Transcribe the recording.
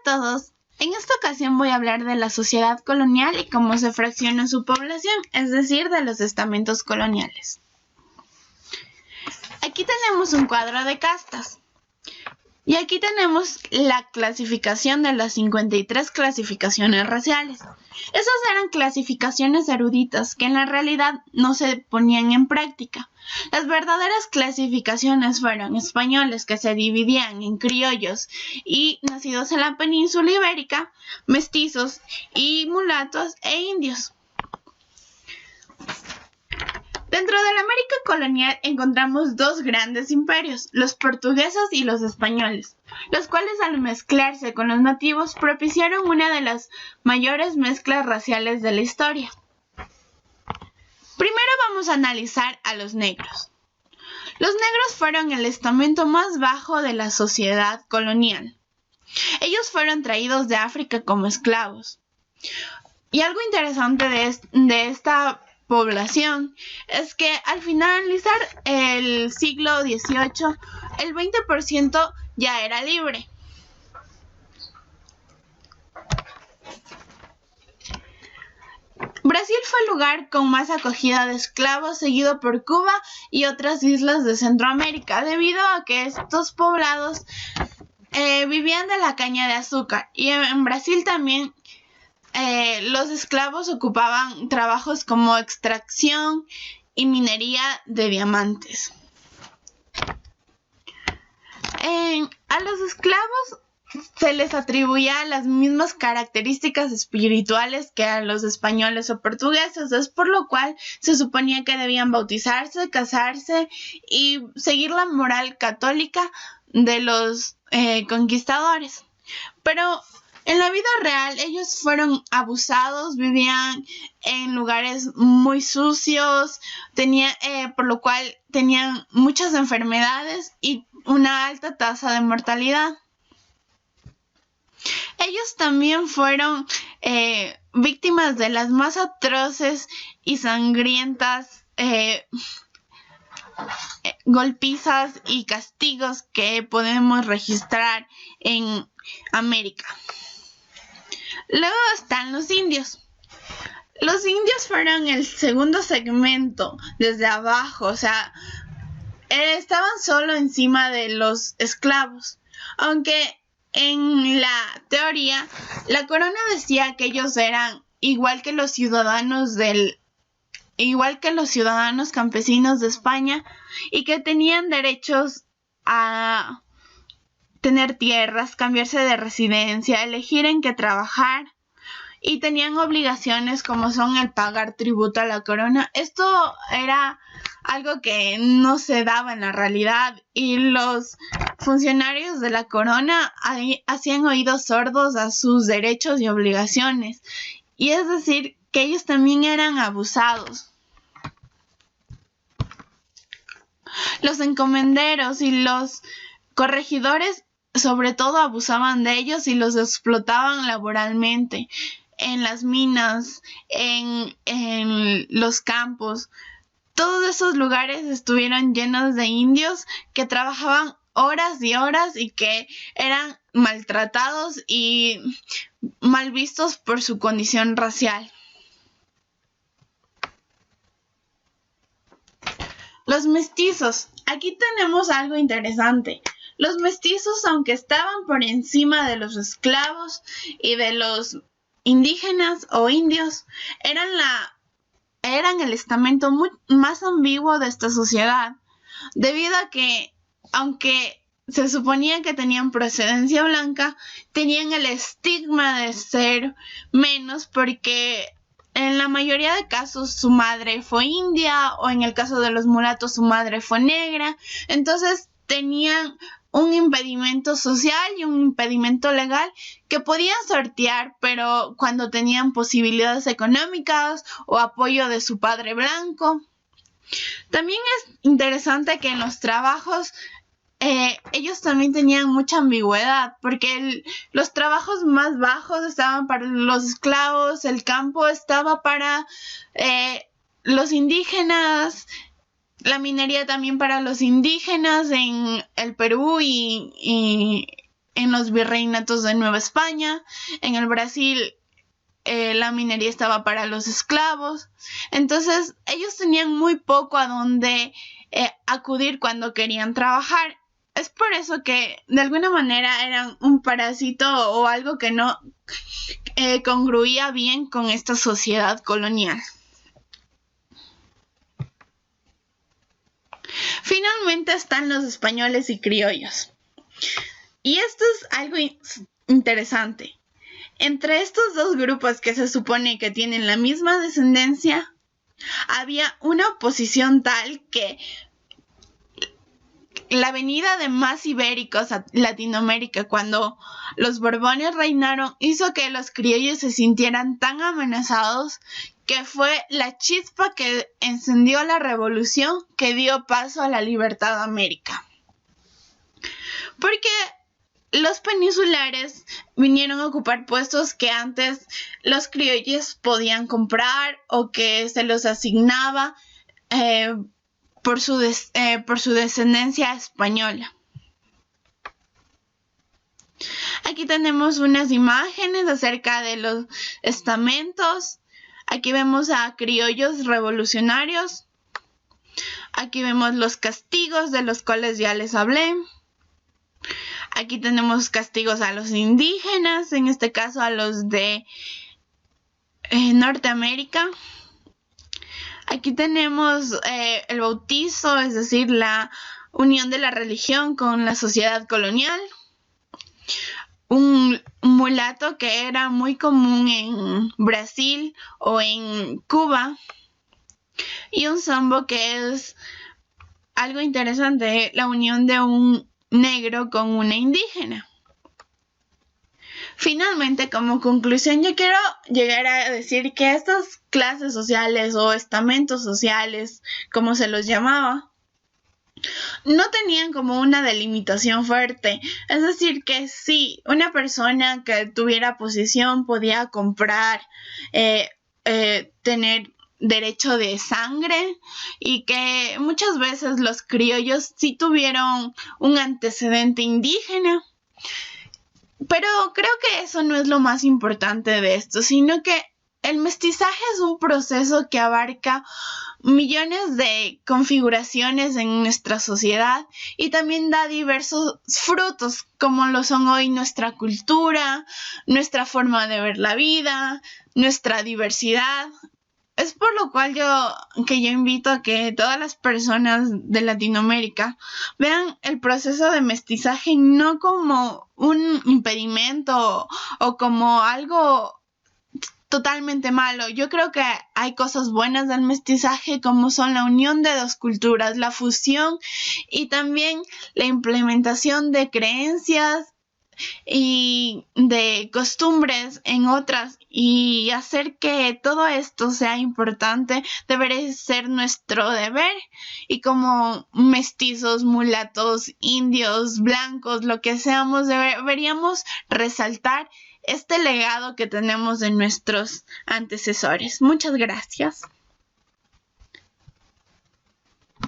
todos. En esta ocasión voy a hablar de la sociedad colonial y cómo se fracciona su población, es decir, de los estamentos coloniales. Aquí tenemos un cuadro de castas. Y aquí tenemos la clasificación de las 53 clasificaciones raciales. Esas eran clasificaciones eruditas que en la realidad no se ponían en práctica. Las verdaderas clasificaciones fueron españoles que se dividían en criollos y nacidos en la península ibérica, mestizos y mulatos e indios. Dentro de la América colonial encontramos dos grandes imperios, los portugueses y los españoles, los cuales al mezclarse con los nativos propiciaron una de las mayores mezclas raciales de la historia. Primero vamos a analizar a los negros. Los negros fueron el estamento más bajo de la sociedad colonial. Ellos fueron traídos de África como esclavos. Y algo interesante de esta población es que al finalizar el siglo XVIII, el 20% ya era libre. Brasil fue el lugar con más acogida de esclavos, seguido por Cuba y otras islas de Centroamérica, debido a que estos poblados vivían de la caña de azúcar. Y en Brasil también los esclavos ocupaban trabajos como extracción y minería de diamantes. A los esclavos se les atribuía las mismas características espirituales que a los españoles o portugueses, es por lo cual se suponía que debían bautizarse, casarse y seguir la moral católica de los conquistadores. Pero en la vida real ellos fueron abusados, vivían en lugares muy sucios, por lo cual tenían muchas enfermedades y una alta tasa de mortalidad. Ellos también fueron víctimas de las más atroces y sangrientas golpizas y castigos que podemos registrar en América. Luego están los indios. Los indios fueron el segundo segmento desde abajo, o sea, estaban solo encima de los esclavos, aunque en la teoría la corona decía que ellos eran igual que los ciudadanos campesinos de España y que tenían derechos a tener tierras, cambiarse de residencia, elegir en qué trabajar y tenían obligaciones como son el pagar tributo a la corona. Esto era algo que no se daba en la realidad y los funcionarios de la corona hacían oídos sordos a sus derechos y obligaciones, y es decir, que ellos también eran abusados. Los encomenderos y los corregidores sobre todo abusaban de ellos y los explotaban laboralmente en las minas, en los campos. Todos esos lugares estuvieron llenos de indios que trabajaban horas y horas y que eran maltratados y mal vistos por su condición racial. Los mestizos. Aquí tenemos algo interesante. Los mestizos, aunque estaban por encima de los esclavos y de los indígenas o indios, eran el estamento más ambiguo de esta sociedad, debido a que, aunque se suponía que tenían procedencia blanca, tenían el estigma de ser menos porque en la mayoría de casos su madre fue india o en el caso de los mulatos su madre fue negra. Entonces tenían un impedimento social y un impedimento legal que podían sortear, pero cuando tenían posibilidades económicas o apoyo de su padre blanco. También es interesante que en los trabajos ellos también tenían mucha ambigüedad, porque los trabajos más bajos estaban para los esclavos, el campo estaba para los indígenas, la minería también para los indígenas en el Perú y en los virreinatos de Nueva España. En el Brasil la minería estaba para los esclavos. Entonces ellos tenían muy poco a donde acudir cuando querían trabajar. Es por eso que de alguna manera eran un parásito o algo que no congruía bien con esta sociedad colonial. Finalmente están los españoles y criollos. Y esto es algo interesante. Entre estos dos grupos que se supone que tienen la misma descendencia, había una oposición tal que la venida de más ibéricos a Latinoamérica cuando los Borbones reinaron hizo que los criollos se sintieran tan amenazados que fue la chispa que encendió la revolución que dio paso a la libertad de América. Porque los peninsulares vinieron a ocupar puestos que antes los criollos podían comprar o que se los asignaba por su descendencia española. Aquí tenemos unas imágenes acerca de los estamentos. Aquí vemos a criollos revolucionarios. Aquí vemos los castigos de los cuales ya les hablé. Aquí tenemos castigos a los indígenas, en este caso a los de Norteamérica. Aquí tenemos el bautizo, es decir, la unión de la religión con la sociedad colonial. Un mulato que era muy común en Brasil o en Cuba. Y un sambo que es algo interesante, la unión de un negro con una indígena. Finalmente, como conclusión, yo quiero llegar a decir que estas clases sociales o estamentos sociales, como se los llamaba, no tenían como una delimitación fuerte. Es decir, que sí, una persona que tuviera posición podía comprar, tener derecho de sangre, y que muchas veces los criollos sí tuvieron un antecedente indígena. Pero creo que eso no es lo más importante de esto, sino que el mestizaje es un proceso que abarca millones de configuraciones en nuestra sociedad y también da diversos frutos, como lo son hoy nuestra cultura, nuestra forma de ver la vida, nuestra diversidad. Es por lo cual yo invito a que todas las personas de Latinoamérica vean el proceso de mestizaje no como un impedimento o como algo totalmente malo. Yo creo que hay cosas buenas del mestizaje, como son la unión de dos culturas, la fusión y también la implementación de creencias y de costumbres en otras, y hacer que todo esto sea importante debería ser nuestro deber. Y como mestizos, mulatos, indios, blancos, lo que seamos, deberíamos resaltar este legado que tenemos de nuestros antecesores. Muchas gracias.